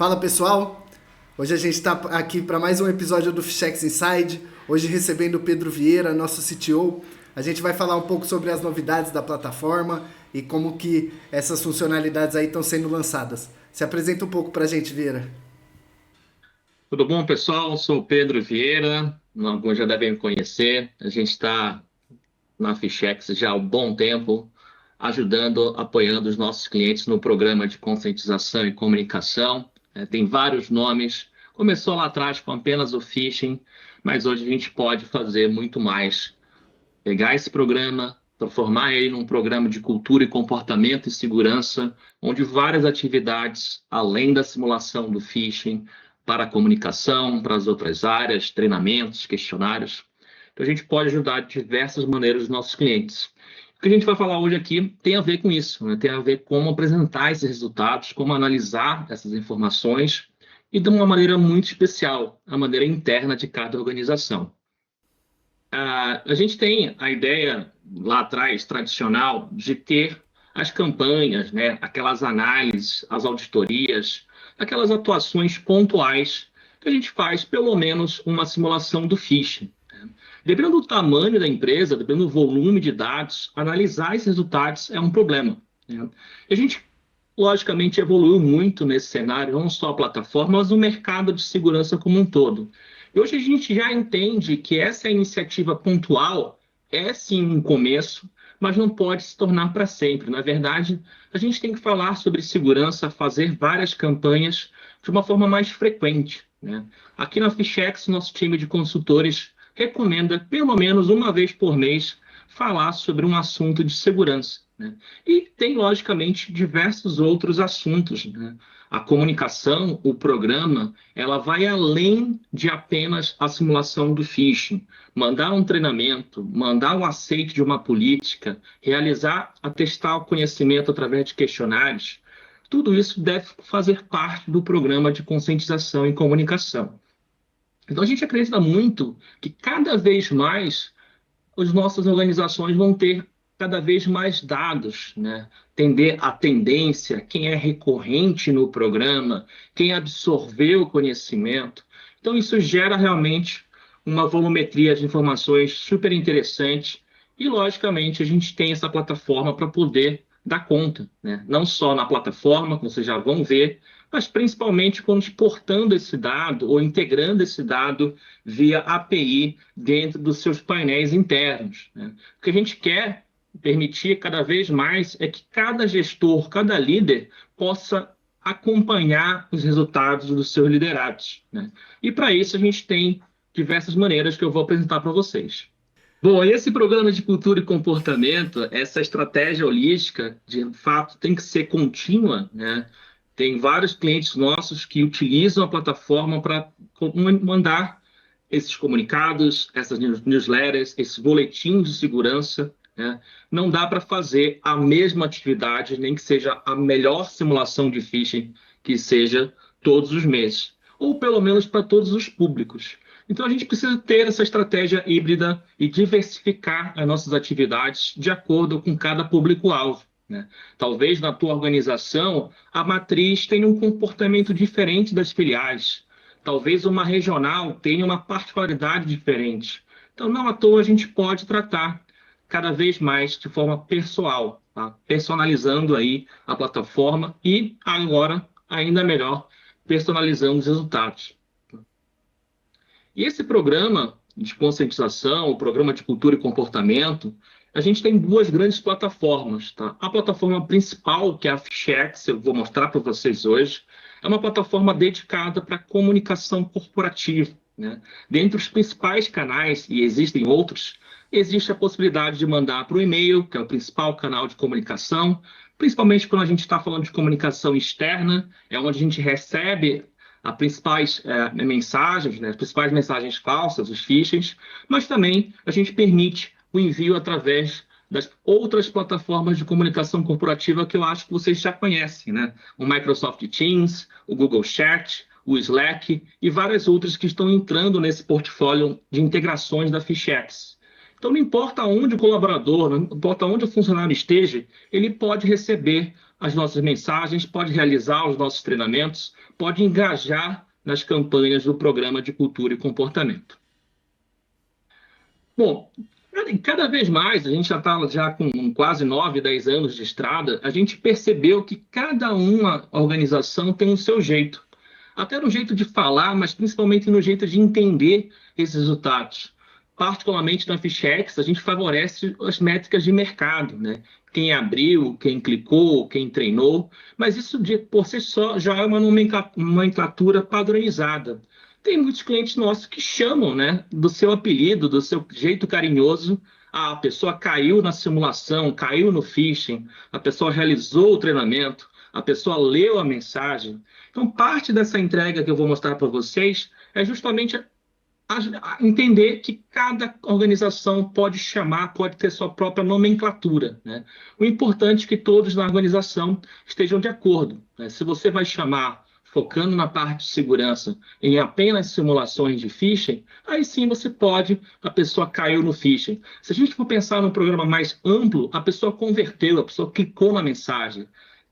Fala pessoal, hoje a gente está aqui para mais um episódio do Fichex Inside, hoje recebendo o Pedro Vieira, nosso CTO. A gente vai falar um pouco sobre as novidades da plataforma e como que essas funcionalidades aí estão sendo lançadas. Se apresenta um pouco para a gente, Vieira. Tudo bom, pessoal? Sou o Pedro Vieira, alguns já devem me conhecer. A gente está na Fichex já há um bom tempo, ajudando, apoiando os nossos clientes no programa de conscientização e comunicação. Tem vários nomes. Começou lá atrás com apenas o phishing, mas hoje a gente pode fazer muito mais. Pegar esse programa, transformar ele num programa de cultura e comportamento e segurança, onde várias atividades, além da simulação do phishing, para a comunicação, para as outras áreas, treinamentos, questionários. Então, a gente pode ajudar de diversas maneiras os nossos clientes. O que a gente vai falar hoje aqui tem a ver com isso, né? Tem a ver com como apresentar esses resultados, como analisar essas informações e de uma maneira muito especial, a maneira interna de cada organização. A gente tem a ideia lá atrás, tradicional, de ter as campanhas, né? Aquelas análises, as auditorias, aquelas atuações pontuais que a gente faz pelo menos uma simulação do phishing. Dependendo do tamanho da empresa, dependendo do volume de dados, analisar esses resultados é um problema, né? E a gente, logicamente, evoluiu muito nesse cenário, não só a plataforma, mas o mercado de segurança como um todo. E hoje a gente já entende que essa iniciativa pontual é sim um começo, mas não pode se tornar para sempre. Na verdade, a gente tem que falar sobre segurança, fazer várias campanhas de uma forma mais frequente, né? Aqui na Fichex, nosso time de consultores recomenda, pelo menos uma vez por mês, falar sobre um assunto de segurança, né? E tem, logicamente, diversos outros assuntos, né? A comunicação, o programa, ela vai além de apenas a simulação do phishing. Mandar um treinamento, mandar um aceite de uma política, realizar, atestar o conhecimento através de questionários, tudo isso deve fazer parte do programa de conscientização e comunicação. Então, a gente acredita muito que cada vez mais as nossas organizações vão ter cada vez mais dados, né? Entender a tendência, quem é recorrente no programa, quem absorveu o conhecimento. Então, isso gera realmente uma volumetria de informações super interessante e, logicamente, a gente tem essa plataforma para poder dar conta, né? Não só na plataforma, como vocês já vão ver, mas principalmente quando exportando esse dado ou integrando esse dado via API dentro dos seus painéis internos, né? O que a gente quer permitir cada vez mais é que cada gestor, cada líder possa acompanhar os resultados dos seus liderados, né? E para isso a gente tem diversas maneiras que eu vou apresentar para vocês. Bom, esse programa de cultura e comportamento, essa estratégia holística, de fato, tem que ser contínua, né? Tem vários clientes nossos que utilizam a plataforma para mandar esses comunicados, essas newsletters, esses boletins de segurança, né? Não dá para fazer a mesma atividade, nem que seja a melhor simulação de phishing que seja todos os meses, ou pelo menos para todos os públicos. Então a gente precisa ter essa estratégia híbrida e diversificar as nossas atividades de acordo com cada público-alvo, né? Talvez na tua organização a matriz tenha um comportamento diferente das filiais. Talvez uma regional tenha uma particularidade diferente. Então, não à toa, a gente pode tratar cada vez mais de forma pessoal, tá? Personalizando aí a plataforma e, agora, ainda melhor, personalizando os resultados. E esse programa de conscientização, o programa de cultura e comportamento, a gente tem duas grandes plataformas, tá? A plataforma principal, que é a Fichex, eu vou mostrar para vocês hoje, é uma plataforma dedicada para comunicação corporativa, né? Dentre os principais canais, e existem outros, existe a possibilidade de mandar para o e-mail, que é o principal canal de comunicação, principalmente quando a gente está falando de comunicação externa, é onde a gente recebe as principais mensagens, né, as principais mensagens falsas, os phishings, mas também a gente permite o envio através das outras plataformas de comunicação corporativa que eu acho que vocês já conhecem, né? O Microsoft Teams, o Google Chat, o Slack e várias outras que estão entrando nesse portfólio de integrações da Fichex. Então, não importa onde o colaborador, não importa onde o funcionário esteja, ele pode receber as nossas mensagens, pode realizar os nossos treinamentos, pode engajar nas campanhas do programa de cultura e comportamento. Bom, cada vez mais, a gente já está já com quase 9, 10 anos de estrada, a gente percebeu que cada uma organização tem o seu jeito. Até no jeito de falar, mas principalmente no jeito de entender esses resultados. Particularmente na Fichex, a gente favorece as métricas de mercado, né? Quem abriu, quem clicou, quem treinou, mas isso por si só já é uma nomenclatura padronizada. Tem muitos clientes nossos que chamam, né, do seu apelido, do seu jeito carinhoso. Ah, a pessoa caiu na simulação, caiu no phishing, a pessoa realizou o treinamento, a pessoa leu a mensagem. Então, parte dessa entrega que eu vou mostrar para vocês é justamente entender que cada organização pode chamar, pode ter sua própria nomenclatura, né? O importante é que todos na organização estejam de acordo, né? Se você vai chamar focando na parte de segurança em apenas simulações de phishing, aí sim você pode, a pessoa caiu no phishing. Se a gente for pensar num programa mais amplo, a pessoa converteu, a pessoa clicou na mensagem.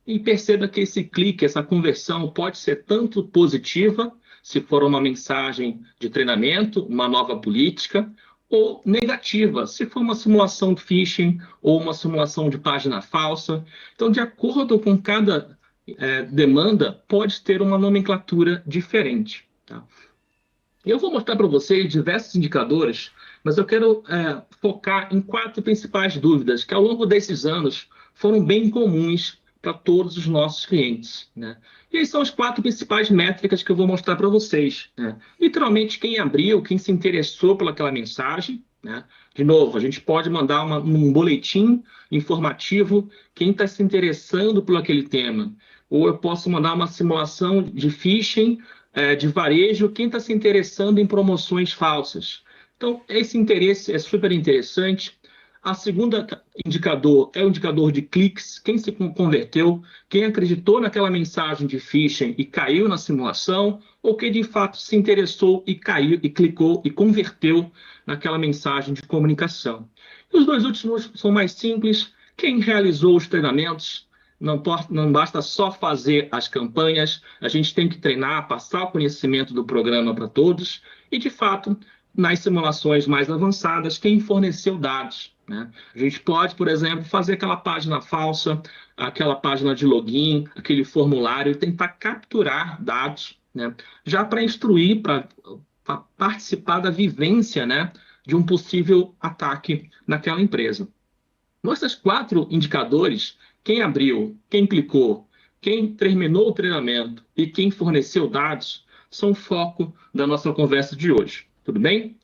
E perceba que esse clique, essa conversão pode ser tanto positiva, se for uma mensagem de treinamento, uma nova política, ou negativa, se for uma simulação de phishing ou uma simulação de página falsa. Então, de acordo com cada demanda, pode ter uma nomenclatura diferente. Tá? Eu vou mostrar para vocês diversos indicadores, mas eu quero focar em 4 principais dúvidas que, ao longo desses anos, foram bem comuns para todos os nossos clientes, né? E aí são as 4 principais métricas que eu vou mostrar para vocês, né? Literalmente, quem abriu, quem se interessou pelaquela mensagem, né? De novo, a gente pode mandar um boletim informativo, quem está se interessando por aquele tema. Ou eu posso mandar uma simulação de phishing, de varejo, quem está se interessando em promoções falsas. Então, esse interesse é super interessante. A segunda indicador é o indicador de cliques, quem se converteu, quem acreditou naquela mensagem de phishing e caiu na simulação, ou quem de fato se interessou e caiu, e clicou e converteu naquela mensagem de comunicação. E os 2 últimos são mais simples, quem realizou os treinamentos. Não basta só fazer as campanhas, a gente tem que treinar, passar o conhecimento do programa para todos e, de fato, nas simulações mais avançadas, quem forneceu dados, né? A gente pode, por exemplo, fazer aquela página falsa, aquela página de login, aquele formulário e tentar capturar dados, né? Já para instruir, para participar da vivência, né, de um possível ataque naquela empresa. Nesses 4 indicadores, quem abriu, quem clicou, quem terminou o treinamento e quem forneceu dados, são o foco da nossa conversa de hoje. Tudo bem?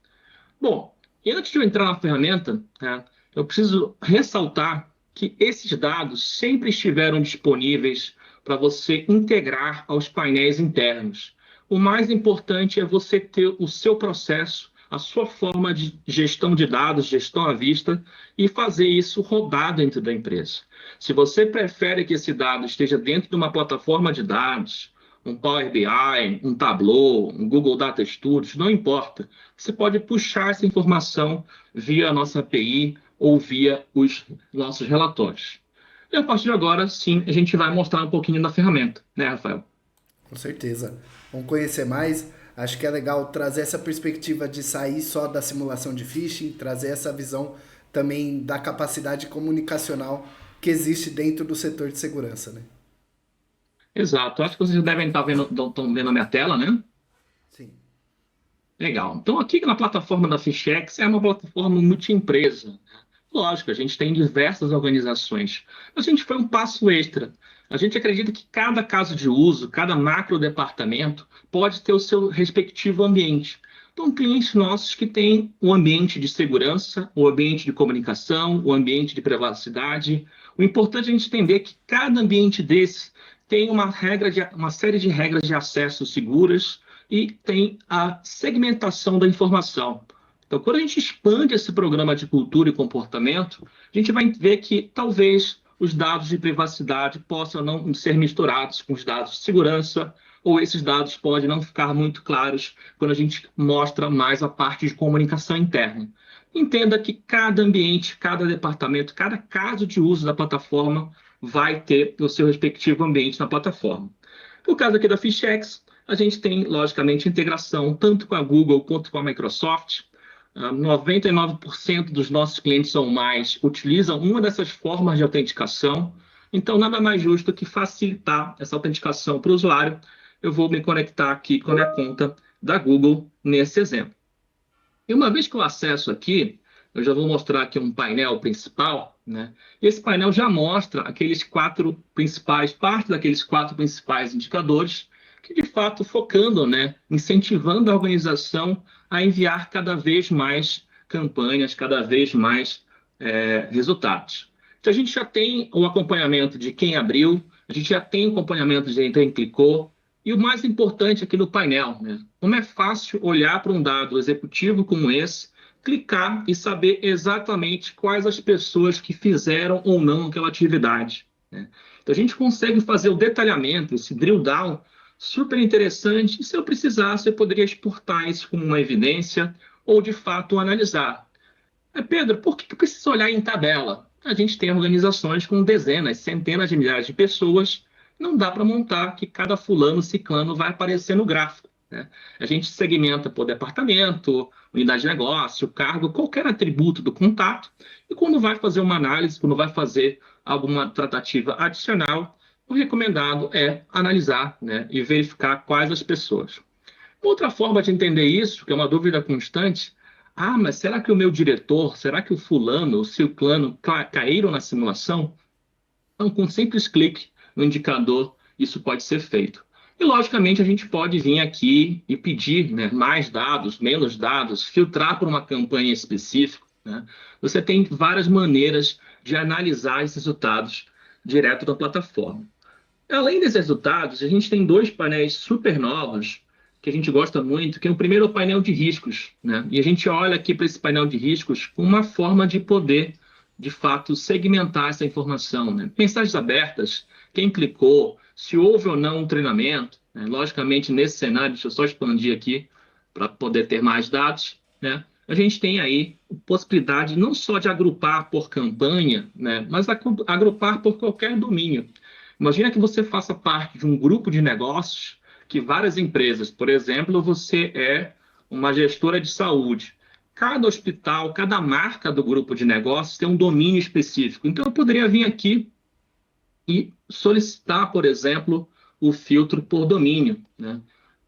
Bom, e antes de eu entrar na ferramenta, né, eu preciso ressaltar que esses dados sempre estiveram disponíveis para você integrar aos painéis internos. O mais importante é você ter o seu processo, a sua forma de gestão de dados, gestão à vista, e fazer isso rodar dentro da empresa. Se você prefere que esse dado esteja dentro de uma plataforma de dados, um Power BI, um Tableau, um Google Data Studios, não importa. Você pode puxar essa informação via a nossa API ou via os nossos relatórios. E a partir de agora, sim, a gente vai mostrar um pouquinho da ferramenta, né, Rafael? Com certeza. Vamos conhecer mais. Acho que é legal trazer essa perspectiva de sair só da simulação de phishing, trazer essa visão também da capacidade comunicacional que existe dentro do setor de segurança, né? Exato. Acho que vocês devem estar vendo, estão vendo a minha tela, né? Sim. Legal. Então, aqui na plataforma da Fichex é uma plataforma multiempresa. Lógico, a gente tem diversas organizações, mas a gente foi um passo extra. A gente acredita que cada caso de uso, cada macro departamento pode ter o seu respectivo ambiente. Então, clientes nossos que têm o ambiente de segurança, o ambiente de comunicação, o ambiente de privacidade. O importante é a gente entender que cada ambiente desse tem uma série de regras de acesso seguras e tem a segmentação da informação. Então, quando a gente expande esse programa de cultura e comportamento, a gente vai ver que talvez os dados de privacidade possam não ser misturados com os dados de segurança, ou esses dados podem não ficar muito claros quando a gente mostra mais a parte de comunicação interna. Entenda que cada ambiente, cada departamento, cada caso de uso da plataforma vai ter o seu respectivo ambiente na plataforma. No caso aqui da Fichex, a gente tem, logicamente, integração tanto com a Google quanto com a Microsoft. 99% dos nossos clientes ou mais utilizam uma dessas formas de autenticação. Então, nada mais justo que facilitar essa autenticação para o usuário. Eu vou me conectar aqui com a minha conta da Google nesse exemplo. E uma vez que eu acesso aqui, eu já vou mostrar aqui um painel principal, né? E esse painel já mostra aqueles parte daqueles quatro principais indicadores, que de fato focando, né, incentivando a organização a enviar cada vez mais campanhas, cada vez mais resultados. Então a gente já tem o acompanhamento de quem abriu, a gente já tem o acompanhamento de quem clicou, e o mais importante aqui no painel, né? Como é fácil olhar para um dado executivo como esse, clicar e saber exatamente quais as pessoas que fizeram ou não aquela atividade, né? Então a gente consegue fazer o detalhamento, esse drill down, super interessante. E se eu precisasse, eu poderia exportar isso como uma evidência ou de fato analisar. Pedro, por que eu preciso olhar em tabela? A gente tem organizações com dezenas, centenas de milhares de pessoas. Não dá para montar que cada fulano, ciclano vai aparecer no gráfico, né? A gente segmenta por departamento, unidade de negócio, cargo, qualquer atributo do contato. E quando vai fazer uma análise, quando vai fazer alguma tratativa adicional, o recomendado é analisar, né, e verificar quais as pessoas. Outra forma de entender isso, que é uma dúvida constante, mas será que o meu diretor, será que o fulano, o ciclano caíram na simulação? Então, com um simples clique no indicador, isso pode ser feito. E, logicamente, a gente pode vir aqui e pedir, né, mais dados, menos dados, filtrar por uma campanha específica, né? Você tem várias maneiras de analisar esses resultados direto da plataforma. Além desses resultados, a gente tem dois painéis super novos que a gente gosta muito, que é o primeiro é o painel de riscos, né? E a gente olha aqui para esse painel de riscos como uma forma de poder, de fato, segmentar essa informação, né? Mensagens abertas, quem clicou, se houve ou não um treinamento, né? Logicamente, nesse cenário, deixa eu só expandir aqui para poder ter mais dados, né? A gente tem aí possibilidade não só de agrupar por campanha, né? Mas agrupar por qualquer domínio. Imagina que você faça parte de um grupo de negócios que várias empresas, por exemplo, você é uma gestora de saúde. Cada hospital, cada marca do grupo de negócios tem um domínio específico. Então, eu poderia vir aqui e solicitar, por exemplo, o filtro por domínio, né?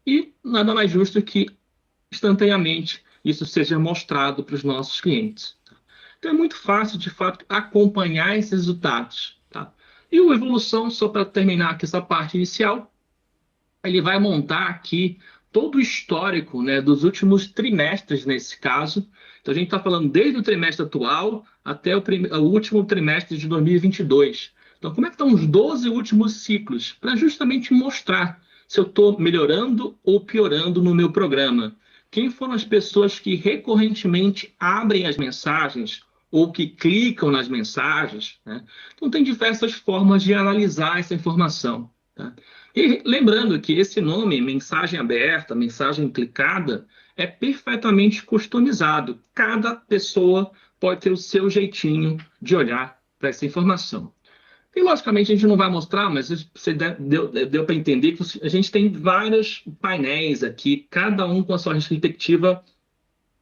E nada mais justo que instantaneamente isso seja mostrado para os nossos clientes. Então é muito fácil, de fato, acompanhar esses resultados, tá? E o Evolução, só para terminar aqui essa parte inicial, ele vai montar aqui todo o histórico, né, dos últimos trimestres nesse caso. Então a gente está falando desde o trimestre atual até o último trimestre de 2022. Então como é que estão os 12 últimos ciclos? Para justamente mostrar se eu estou melhorando ou piorando no meu programa. Quem foram as pessoas que recorrentemente abrem as mensagens ou que clicam nas mensagens, né? Então tem diversas formas de analisar essa informação, tá? E lembrando que esse nome, mensagem aberta, mensagem clicada, é perfeitamente customizado. Cada pessoa pode ter o seu jeitinho de olhar para essa informação. E, logicamente, a gente não vai mostrar, mas você deu para entender que a gente tem vários painéis aqui, cada um com a sua respectiva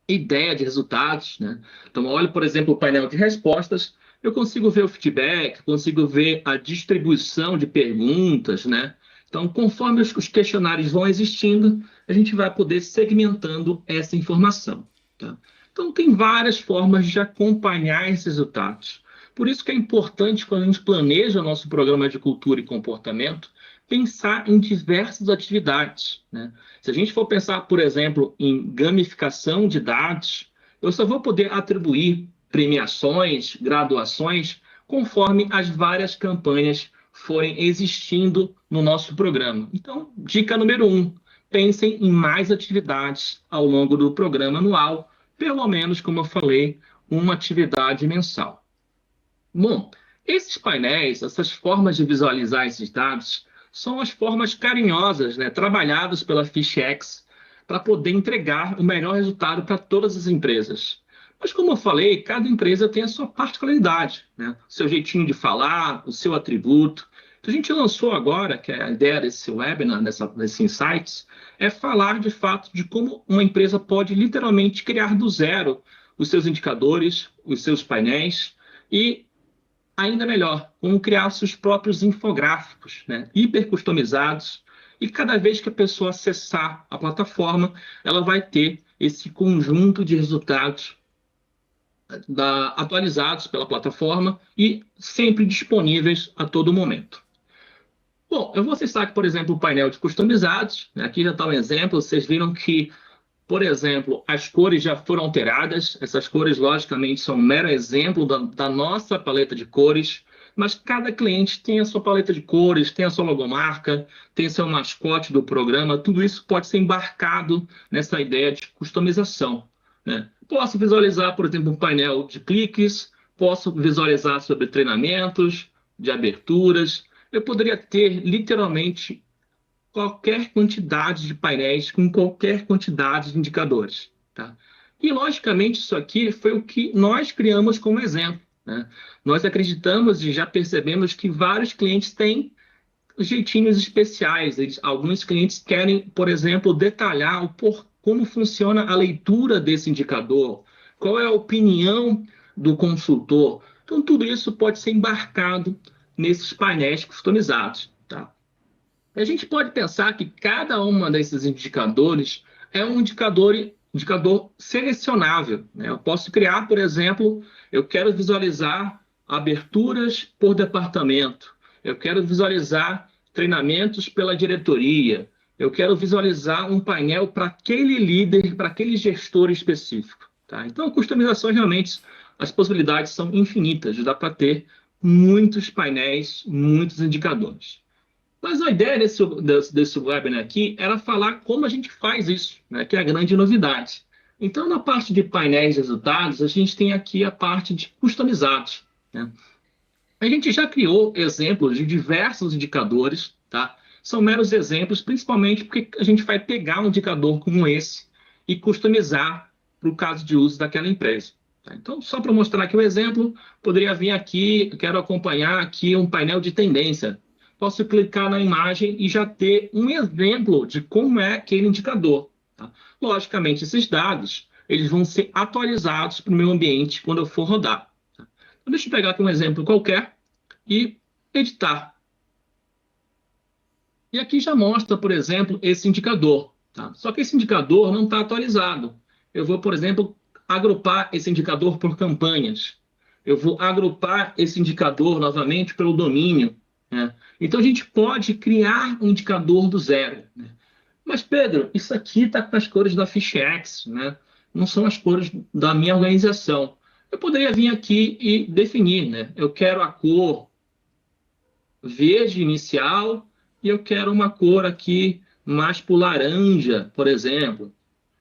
ideia de resultados, né? Então, olha, por exemplo, o painel de respostas, eu consigo ver o feedback, consigo ver a distribuição de perguntas, né? Então, conforme os questionários vão existindo, a gente vai poder segmentando essa informação, tá? Então, tem várias formas de acompanhar esses resultados. Por isso que é importante, quando a gente planeja o nosso programa de cultura e comportamento, pensar em diversas atividades, né? Se a gente for pensar, por exemplo, em gamificação de dados, eu só vou poder atribuir premiações, graduações, conforme as várias campanhas forem existindo no nosso programa. Então, dica número 1, pensem em mais atividades ao longo do programa anual, pelo menos, como eu falei, uma atividade mensal. Bom, esses painéis, essas formas de visualizar esses dados, são as formas carinhosas, né, trabalhadas pela FishX para poder entregar o melhor resultado para todas as empresas. Mas, como eu falei, cada empresa tem a sua particularidade, né? O seu jeitinho de falar, o seu atributo. Então, a gente lançou agora, que é a ideia desse webinar, desse Insights, é falar de fato de como uma empresa pode literalmente criar do zero os seus indicadores, os seus painéis e, ainda melhor, como criar seus próprios infográficos, né? Hiper customizados. E cada vez que a pessoa acessar a plataforma, ela vai ter esse conjunto de resultados atualizados pela plataforma e sempre disponíveis a todo momento. Bom, eu vou acessar aqui, por exemplo, o painel de customizados, né? Aqui já está um exemplo. Vocês viram que, por exemplo, as cores já foram alteradas. Essas cores, logicamente, são um mero exemplo da nossa paleta de cores, mas cada cliente tem a sua paleta de cores, tem a sua logomarca, tem seu mascote do programa. Tudo isso pode ser embarcado nessa ideia de customização, né? Posso visualizar, por exemplo, um painel de cliques, posso visualizar sobre treinamentos, de aberturas. Eu poderia ter, literalmente, qualquer quantidade de painéis com qualquer quantidade de indicadores, tá? E, logicamente, isso aqui foi o que nós criamos como exemplo, né? Nós acreditamos e já percebemos que vários clientes têm jeitinhos especiais. Alguns clientes querem, por exemplo, detalhar como funciona a leitura desse indicador, qual é a opinião do consultor. Então, tudo isso pode ser embarcado nesses painéis customizados, tá? A gente pode pensar que cada uma desses indicadores é um indicador selecionável, né? Eu posso criar, por exemplo, eu quero visualizar aberturas por departamento, eu quero visualizar treinamentos pela diretoria, eu quero visualizar um painel para aquele líder, para aquele gestor específico, tá? Então, a customização realmente, as possibilidades são infinitas, dá para ter muitos painéis, muitos indicadores. Mas a ideia desse webinar aqui era falar como a gente faz isso, né, que é a grande novidade. Então, na parte de painéis de resultados, a gente tem aqui a parte de customizados, né? A gente já criou exemplos de diversos indicadores, tá? São meros exemplos, principalmente porque a gente vai pegar um indicador como esse e customizar para o caso de uso daquela empresa, tá? Então, só para mostrar aqui o exemplo, poderia vir aqui, quero acompanhar aqui um painel de tendência. Posso clicar na imagem e já ter um exemplo de como é aquele indicador, tá? Logicamente, esses dados eles vão ser atualizados para o meu ambiente quando eu for rodar, tá? Então, deixa eu pegar aqui um exemplo qualquer e editar. E aqui já mostra, por exemplo, esse indicador, tá? Só que esse indicador não está atualizado. Eu vou, por exemplo, agrupar esse indicador por campanhas. Eu vou agrupar esse indicador novamente pelo domínio, né? Então, a gente pode criar um indicador do zero, né? Mas, Pedro, isso aqui está com as cores da FishX, né? Não são as cores da minha organização. Eu poderia vir aqui e definir, né? Eu quero a cor verde inicial e eu quero uma cor aqui mais para o laranja, por exemplo.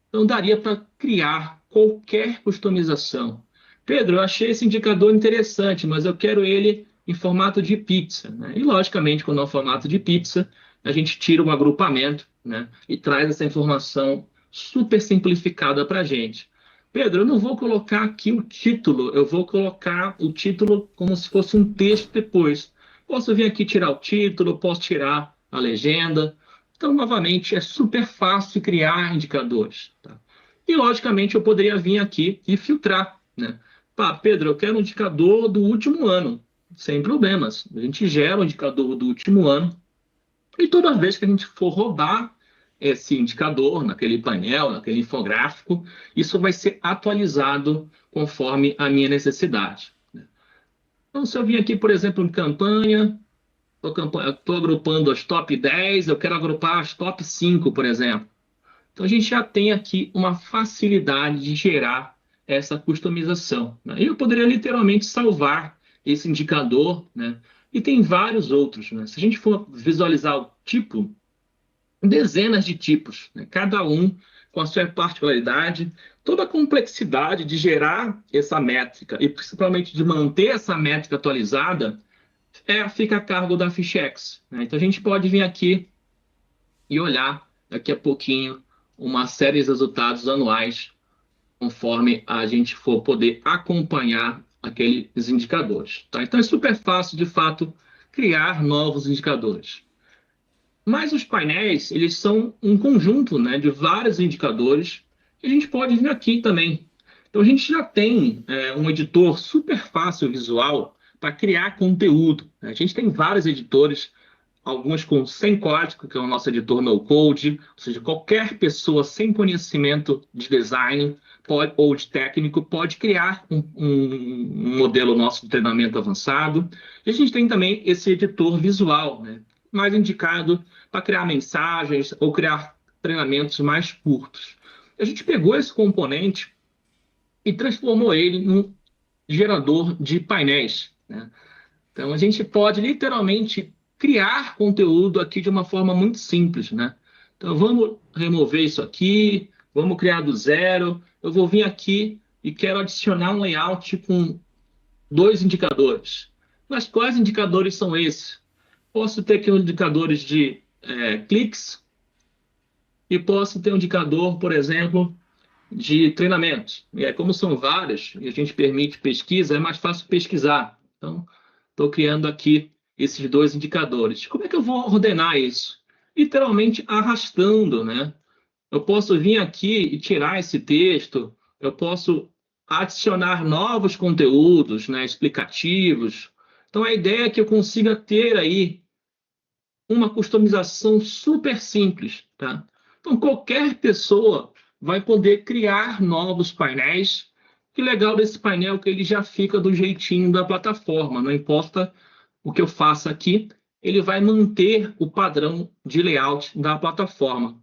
Então, daria para criar qualquer customização. Pedro, eu achei esse indicador interessante, mas eu quero ele em formato de pizza, né? E, logicamente, quando é um formato de pizza, a gente tira um agrupamento, né, e traz essa informação super simplificada para a gente. Pedro, eu não vou colocar aqui o título, eu vou colocar o título como se fosse um texto depois. Posso vir aqui tirar o título, posso tirar a legenda. Então, novamente, é super fácil criar indicadores, tá? E, logicamente, eu poderia vir aqui e filtrar, né? Pá, Pedro, eu quero um indicador do último ano. Sem problemas. A gente gera o indicador do último ano e toda vez que a gente for rodar esse indicador naquele painel, naquele infográfico, isso vai ser atualizado conforme a minha necessidade, né? Então, se eu vim aqui, por exemplo, em campanha, estou agrupando as top 10, eu quero agrupar as top 5, por exemplo. Então, a gente já tem aqui uma facilidade de gerar essa customização, né? E eu poderia literalmente salvar esse indicador, né? E tem vários outros, né? Se a gente for visualizar o tipo, dezenas de tipos, né? Cada um com a sua particularidade, toda a complexidade de gerar essa métrica e principalmente de manter essa métrica atualizada fica a cargo da FishX, né? Então a gente pode vir aqui e olhar daqui a pouquinho uma série de resultados anuais, conforme a gente for poder acompanhar aqueles indicadores, tá? Então é super fácil, de fato, criar novos indicadores. Mas os painéis, eles são um conjunto, né, de vários indicadores que a gente pode vir aqui também. Então, a gente já tem um editor super fácil visual para criar conteúdo, né? A gente tem vários editores, alguns com sem código, que é o nosso editor no code, ou seja, qualquer pessoa sem conhecimento de design ou de técnico pode criar um modelo nosso de treinamento avançado. E a gente tem também esse editor visual, né, mais indicado para criar mensagens ou criar treinamentos mais curtos. A gente pegou esse componente e transformou ele num gerador de painéis, né? Então, a gente pode literalmente criar conteúdo aqui de uma forma muito simples, né? Então, vamos remover isso aqui, vamos criar do zero. Eu vou vir aqui e quero adicionar um layout com 2 indicadores. Mas quais indicadores são esses? Posso ter aqui indicadores de cliques e posso ter um indicador, por exemplo, de treinamento. E aí, como são vários e a gente permite pesquisa, é mais fácil pesquisar. Então, estou criando aqui esses 2 indicadores. Como é que eu vou ordenar isso? Literalmente arrastando, né? Eu posso vir aqui e tirar esse texto, eu posso adicionar novos conteúdos, né, explicativos. Então, a ideia é que eu consiga ter aí uma customização super simples, tá? Então, qualquer pessoa vai poder criar novos painéis. Que legal desse painel que ele já fica do jeitinho da plataforma, não importa o que eu faça aqui, ele vai manter o padrão de layout da plataforma.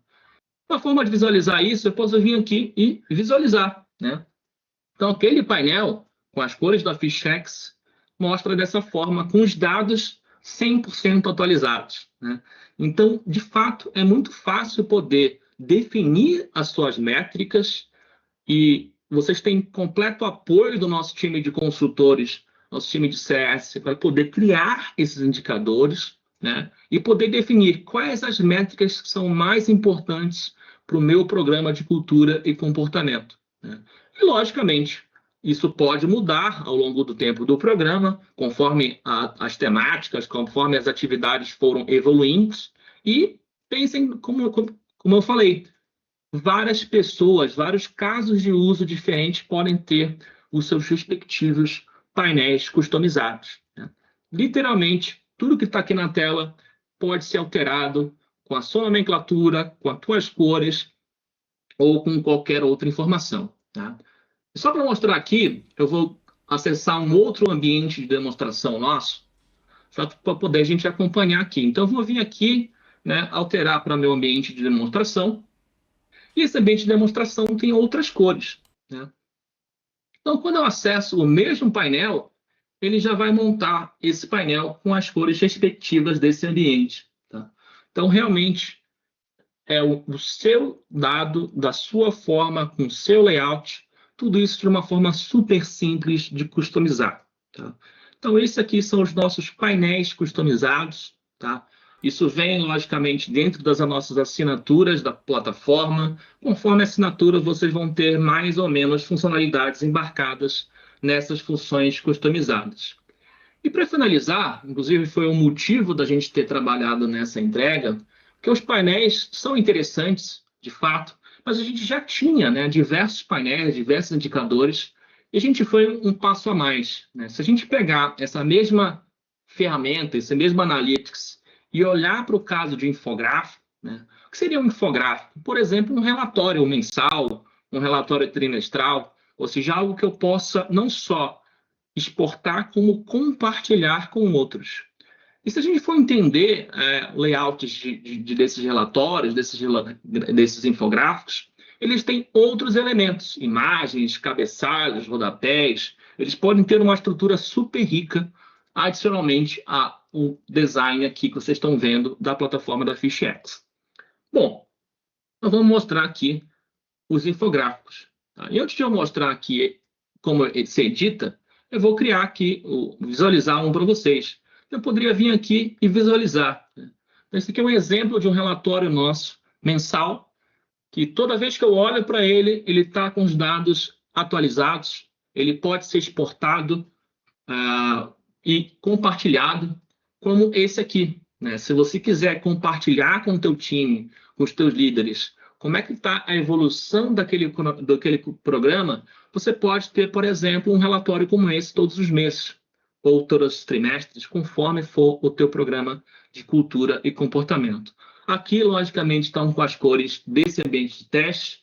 Uma forma de visualizar isso, eu posso vir aqui e visualizar, né? Então, aquele painel com as cores da FishX mostra dessa forma, com os dados 100% atualizados, né? Então, de fato, é muito fácil poder definir as suas métricas e vocês têm completo apoio do nosso time de consultores, nosso time de CS, para poder criar esses indicadores, né? E poder definir quais as métricas que são mais importantes para o meu programa de cultura e comportamento, né? E, logicamente, isso pode mudar ao longo do tempo do programa, conforme as temáticas, conforme as atividades foram evoluindo. E pensem, como eu falei, várias pessoas, vários casos de uso diferentes podem ter os seus respectivos painéis customizados, né? Literalmente, tudo que está aqui na tela pode ser alterado com a sua nomenclatura, com as suas cores ou com qualquer outra informação, tá? E só para mostrar aqui, eu vou acessar um outro ambiente de demonstração nosso, só para poder a gente acompanhar aqui. Então, eu vou vir aqui, né, alterar para meu ambiente de demonstração. E esse ambiente de demonstração tem outras cores, né? Então, quando eu acesso o mesmo painel, ele já vai montar esse painel com as cores respectivas desse ambiente, tá? Então, realmente, é o seu dado, da sua forma, com o seu layout, tudo isso de uma forma super simples de customizar, tá? Então, esses aqui são os nossos painéis customizados, tá? Isso vem, logicamente, dentro das nossas assinaturas da plataforma. Conforme a assinatura, vocês vão ter mais ou menos funcionalidades embarcadas nessas funções customizadas. E para finalizar, inclusive foi o motivo da gente ter trabalhado nessa entrega, que os painéis são interessantes, de fato, mas a gente já tinha, né, diversos painéis, diversos indicadores, e a gente foi um passo a mais, né? Se a gente pegar essa mesma ferramenta, esse mesmo Analytics, e olhar para o caso de infográfico, né? O que seria um infográfico? Por exemplo, um relatório mensal, um relatório trimestral, ou seja, algo que eu possa não só exportar, como compartilhar com outros. E se a gente for entender layouts desses relatórios, desses infográficos, eles têm outros elementos, imagens, cabeçalhos, rodapés. Eles podem ter uma estrutura super rica, adicionalmente ao design aqui que vocês estão vendo da plataforma da FishX. Bom, nós vamos mostrar aqui os infográficos, tá? E antes de eu mostrar aqui como ele se edita, eu vou criar aqui, visualizar um para vocês. eu poderia vir aqui e visualizar. Né? Então, esse aqui é um exemplo de um relatório nosso mensal, que toda vez que eu olho para ele, ele está com os dados atualizados, ele pode ser exportado e compartilhado, como esse aqui. Né? Se você quiser compartilhar com o teu time, com os teus líderes, como é que está a evolução daquele programa, você pode ter, por exemplo, um relatório como esse todos os meses, ou todos os trimestres, conforme for o teu programa de cultura e comportamento. Aqui, logicamente, estão com as cores desse ambiente de teste.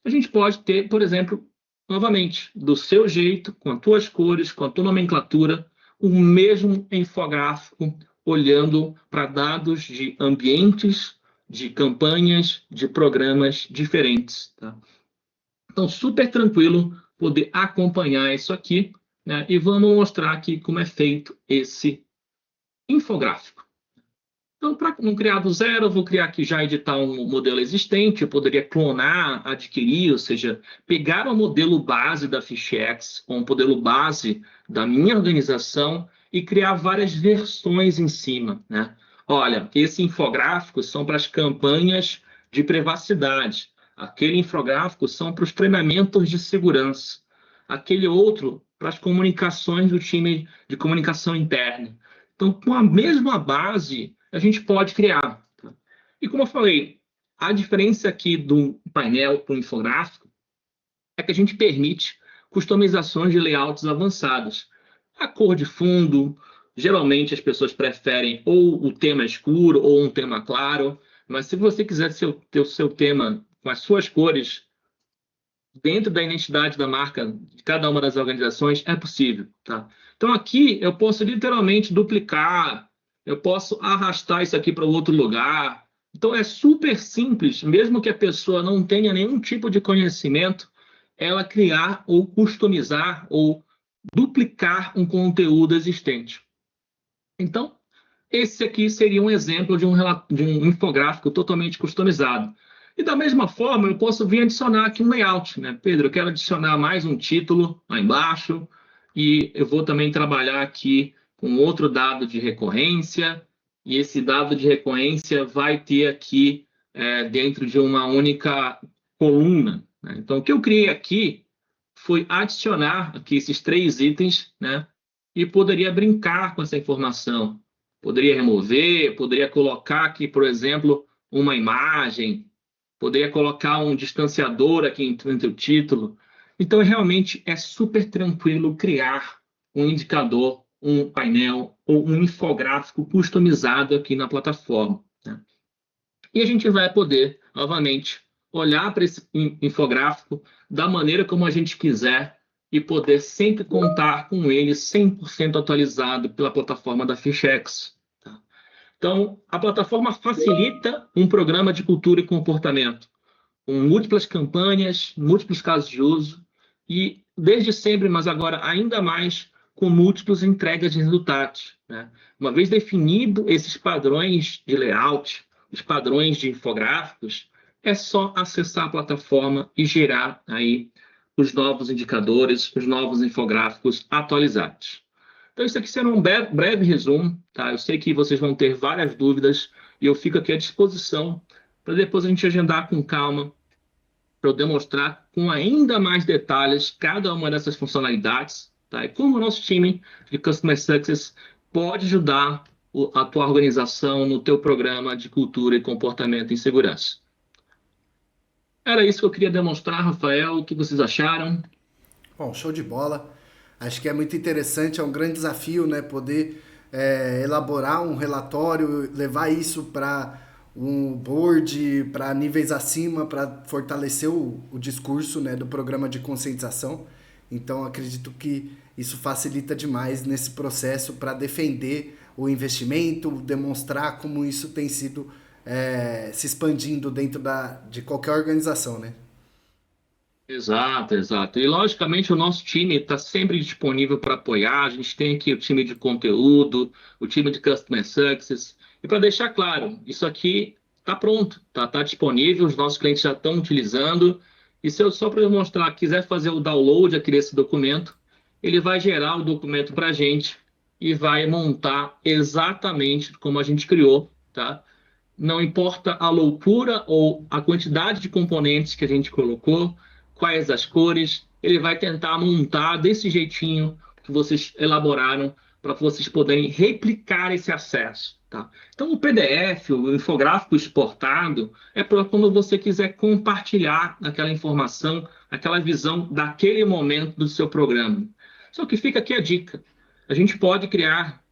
A gente pode ter, por exemplo, novamente, do seu jeito, com as tuas cores, com a tua nomenclatura, o mesmo infográfico, olhando para dados de ambientes, de campanhas, de programas diferentes. Tá? Então, super tranquilo poder acompanhar isso aqui, né? E vamos mostrar aqui como é feito esse infográfico. Então, para não criar do zero, eu vou criar aqui já editar um modelo existente. Eu poderia clonar, adquirir, ou seja, pegar o modelo base da Fichex, ou um modelo base da minha organização e criar várias versões em cima. Né? Olha, esse infográfico são para as campanhas de privacidade. Aquele infográfico são para os treinamentos de segurança. Aquele outro para as comunicações do time de comunicação interna. Então, com a mesma base, a gente pode criar. Tá? E como eu falei, a diferença aqui do painel para o infográfico é que a gente permite customizações de layouts avançados. A cor de fundo, geralmente as pessoas preferem ou o tema escuro ou um tema claro, mas se você quiser ter o seu tema com as suas cores, dentro da identidade da marca de cada uma das organizações, é possível. Tá? Então, aqui eu posso literalmente duplicar, eu posso arrastar isso aqui para outro lugar. Então, é super simples, mesmo que a pessoa não tenha nenhum tipo de conhecimento, ela criar ou customizar ou duplicar um conteúdo existente. Então, esse aqui seria um exemplo de um infográfico totalmente customizado. E da mesma forma, eu posso vir adicionar aqui um layout, né? Pedro, eu quero adicionar mais um título lá embaixo e eu vou também trabalhar aqui com outro dado de recorrência e esse dado de recorrência vai ter aqui dentro de uma única coluna. Né? Então, o que eu criei aqui foi adicionar aqui esses 3 itens, né? E poderia brincar com essa informação. Poderia remover, poderia colocar aqui, por exemplo, uma imagem, poderia colocar um distanciador aqui entre o título. Então, realmente é super tranquilo criar um indicador, um painel ou um infográfico customizado aqui na plataforma. Né? E a gente vai poder, novamente, olhar para esse infográfico da maneira como a gente quiser e poder sempre contar com ele 100% atualizado pela plataforma da Fichex. Tá? Então, a plataforma facilita um programa de cultura e comportamento, com múltiplas campanhas, múltiplos casos de uso e, desde sempre, mas agora ainda mais, com múltiplas entregas de resultados. Né? Uma vez definido esses padrões de layout, os padrões de infográficos, é só acessar a plataforma e gerar aí os novos indicadores, os novos infográficos atualizados. Então, isso aqui será um breve resumo, tá? Eu sei que vocês vão ter várias dúvidas e eu fico aqui à disposição para depois a gente agendar com calma, para eu demonstrar com ainda mais detalhes cada uma dessas funcionalidades, tá? E como o nosso time de Customer Success pode ajudar a tua organização no teu programa de cultura e comportamento em segurança. Era isso que eu queria demonstrar, Rafael. O que vocês acharam? Bom, show de bola. Acho que é muito interessante, é um grande desafio, né? Poder elaborar um relatório, levar isso para um board, para níveis acima, para fortalecer o discurso, né, do programa de conscientização. Então, acredito que isso facilita demais nesse processo para defender o investimento, demonstrar como isso tem sido se expandindo dentro de qualquer organização, né? Exato, exato. E, logicamente, o nosso time está sempre disponível para apoiar. A gente tem aqui o time de conteúdo, o time de Customer Success. E para deixar claro, isso aqui está pronto, tá disponível, os nossos clientes já estão utilizando. E se eu só para mostrar, quiser fazer o download aqui desse documento, ele vai gerar o documento para a gente e vai montar exatamente como a gente criou, tá? Não importa a loucura ou a quantidade de componentes que a gente colocou, quais as cores, ele vai tentar montar desse jeitinho que vocês elaboraram para vocês poderem replicar esse acesso, tá? Então, o PDF, o infográfico exportado, é para quando você quiser compartilhar aquela informação, aquela visão daquele momento do seu programa. Só que fica aqui a dica: a gente pode criar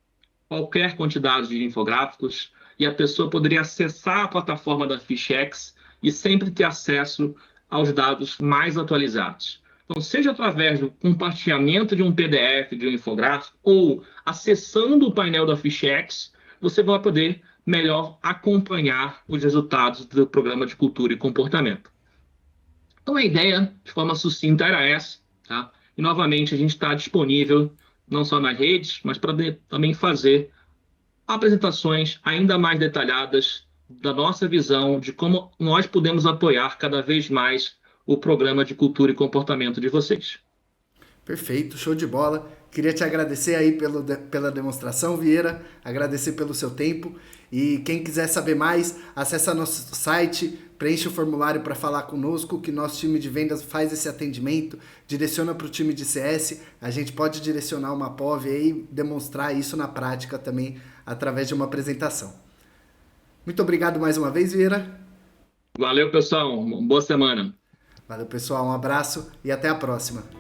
qualquer quantidade de infográficos e a pessoa poderia acessar a plataforma da Fichex e sempre ter acesso aos dados mais atualizados. Então, seja através do compartilhamento de um PDF, de um infográfico, ou acessando o painel da Fichex, você vai poder melhor acompanhar os resultados do programa de cultura e comportamento. Então, a ideia, de forma sucinta, era essa, tá? E, novamente, a gente está disponível não só nas redes, mas para também fazer apresentações ainda mais detalhadas da nossa visão de como nós podemos apoiar cada vez mais o programa de cultura e comportamento de vocês. Perfeito, show de bola. Queria te agradecer aí pela demonstração, Vieira, agradecer pelo seu tempo. E quem quiser saber mais, acessa nosso site, preenche o formulário para falar conosco, que nosso time de vendas faz esse atendimento, direciona para o time de CS, a gente pode direcionar uma POV e demonstrar isso na prática também através de uma apresentação. Muito obrigado mais uma vez, Vieira. Valeu, pessoal. Boa semana. Valeu, pessoal. Um abraço e até a próxima.